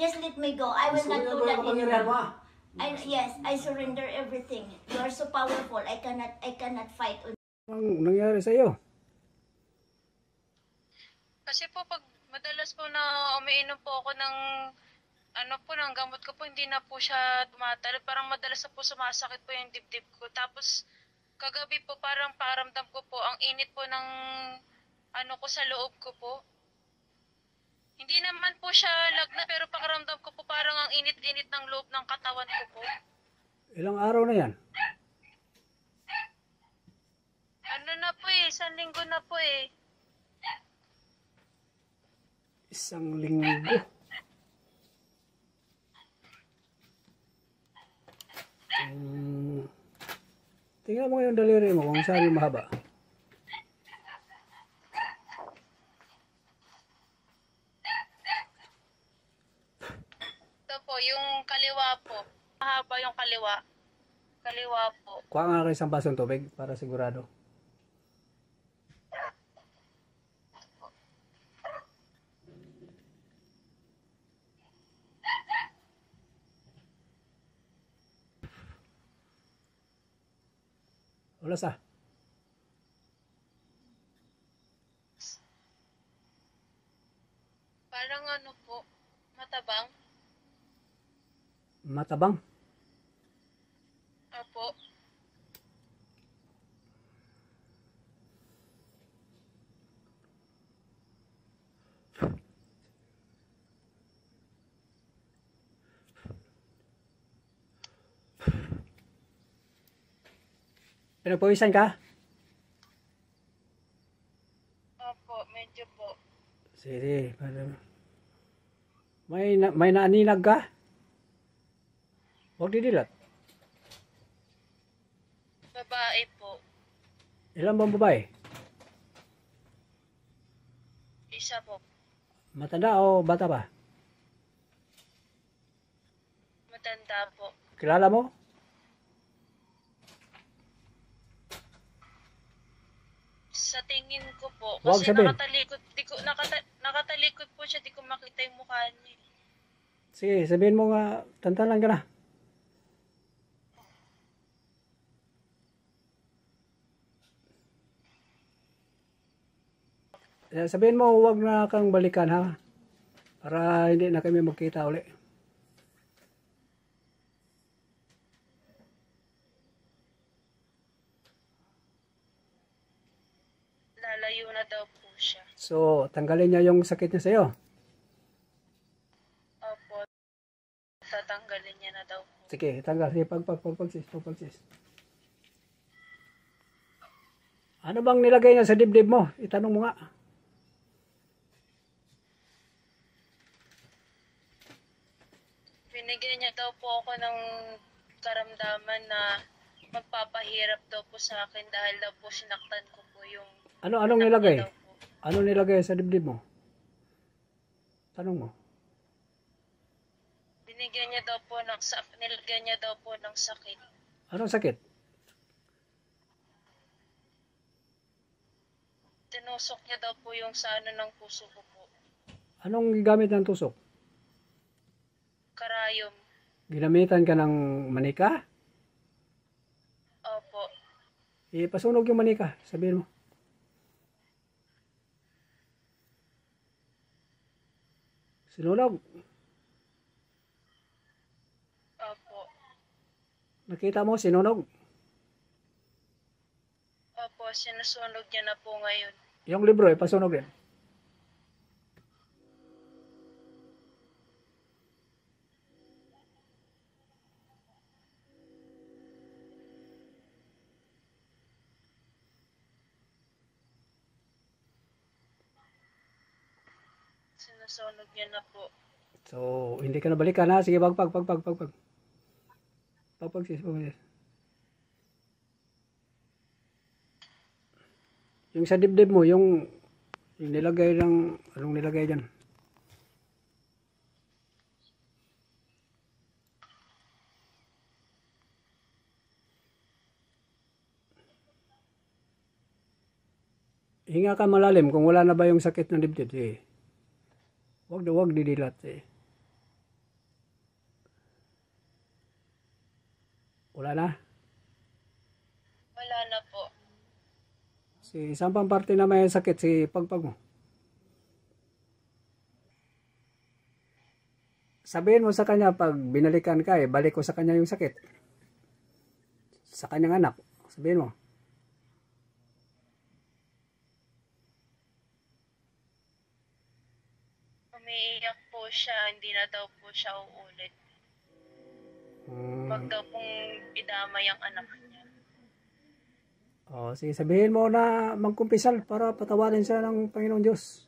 Just let me go. I will not do that anymore. Yes, I surrender everything. You are so powerful. I cannot fight. Anong nangyari sa iyo? Kasi po pag madalas po na umiinom po ako ng ng gamot ko po, hindi na po siya tumatalo. Parang madalas na po sumasakit po yung dibdib ko. Tapos kagabi po parang pakiramdam ko po ang init po ng ko sa loob ko po. Hindi naman po siya lagna pero pakiramdam ko po parang ang init-init ng loob ng katawan ko po. Ilang araw na yan? Na po isang linggo na po eh. Isang linggo. Tingnan mo yung daliri mo kung saan yung mahaba. Ito po, yung kaliwa po. Mahaba yung kaliwa. Kaliwa po. Kuha nga kayo isang basong tubig para sigurado. Ulas ah. Parang po, matabang. Matabang? Opo. Pinagpawisan ka? Opo, medyo po. Sige. May naaninag ka? Huwag didilat. Babae po. Ilan bang babae? Isa po. Matanda o bata pa? Matanda po. Kilala mo? Sa tingin ko po, Huwag kasi sabihin. nakatalikod po siya, di ko makita yung mukha niya. Sige, sabihin mo nga, tantalan ka na. Sabihin mo, huwag na kang balikan ha. Para hindi na kami magkita uli. Lalayo na daw po siya. So, tanggalin niya yung sakit niya sa'yo. Opo, tatanggalin niya na daw po. Sige, tanggal. Sige, pagsis. Ano bang nilagay niya sa dibdib mo? Itanong mo nga. Binigyan niya daw po ako ng karamdaman na magpapahirap daw po sa akin dahil daw po sinaktan ko po yung... Anong nilagay? Anong nilagay sa dibdib mo? Tanong mo. Nilagyan niya daw po ng sakit. Anong sakit? Tinusok niya daw po yung sa ng puso ko po. Anong gamit ng tusok? Karayom. Ginamitan ka ng manika? Opo. Ipasunog yung manika. Sabihin mo. Sinunog. Opo. Nakita mo, sinunog. Opo, sinusunog niya na po ngayon. Yung libro, ipasunog yan. Sinusunog niya na po. So, hindi ka na balikan ha. Sige, pagsis. Yung sa dibdib mo, yung nilagay ng, anong nilagay dyan? Hinga ka malalim kung wala na ba yung sakit ng dibdib. Sige. Huwag didilat. Wala na. Wala na po. Si saan pang parte na may sakit? Si pagpag mo. Sabihin mo sa kanya pag binalikan ka balik ko sa kanya yung sakit. Sa kanyang anak. Sabihin mo. Umiiyak po siya, hindi na daw po siya uulit. Wag daw pong idamay ang anak niya. Sige, sabihin mo na magkumpisal para patawarin siya ng Panginoon Diyos.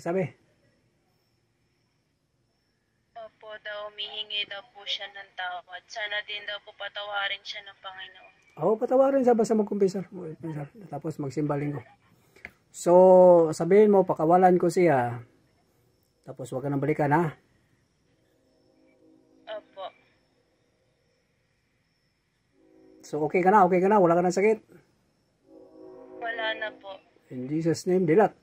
Sabi. Opo daw, humihingi daw po siya ng tawad. Sana din daw po patawarin siya ng Panginoon. Patawarin siya basta magkumpisal. Tapos magsimba linggo. So, sabihin mo, pakawalan ko siya. Tapos wag ka nang balikan, ha? Opo. So, okay ka na? Wala ka nang sakit? Wala na po. In Jesus' name, dilat.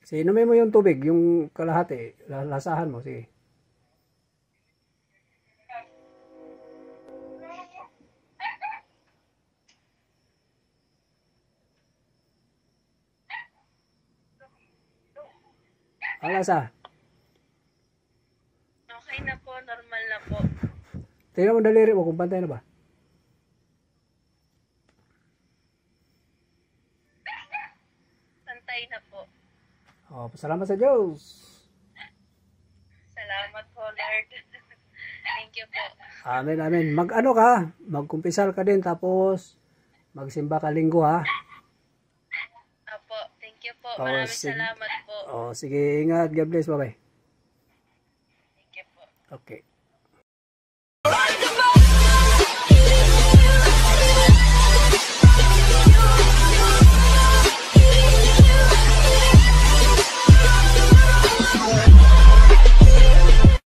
Sige, inumin mo yung tubig, yung kalahati. Lasahan mo, sige. Alasa. Okay na po, normal na po. Tingnan mo daliri mo kung pantay na ba. Pantay na po. Salamat sa Diyos. Salamat po, Lord. Thank you po. Amen, amen. Mag-ano ka, magkumpisal ka din, tapos magsimba ka linggo, ha? Opo, thank you po. Maraming sige. salamat po. Sige, ingat. God bless, bye-bye. Thank you po. Okay.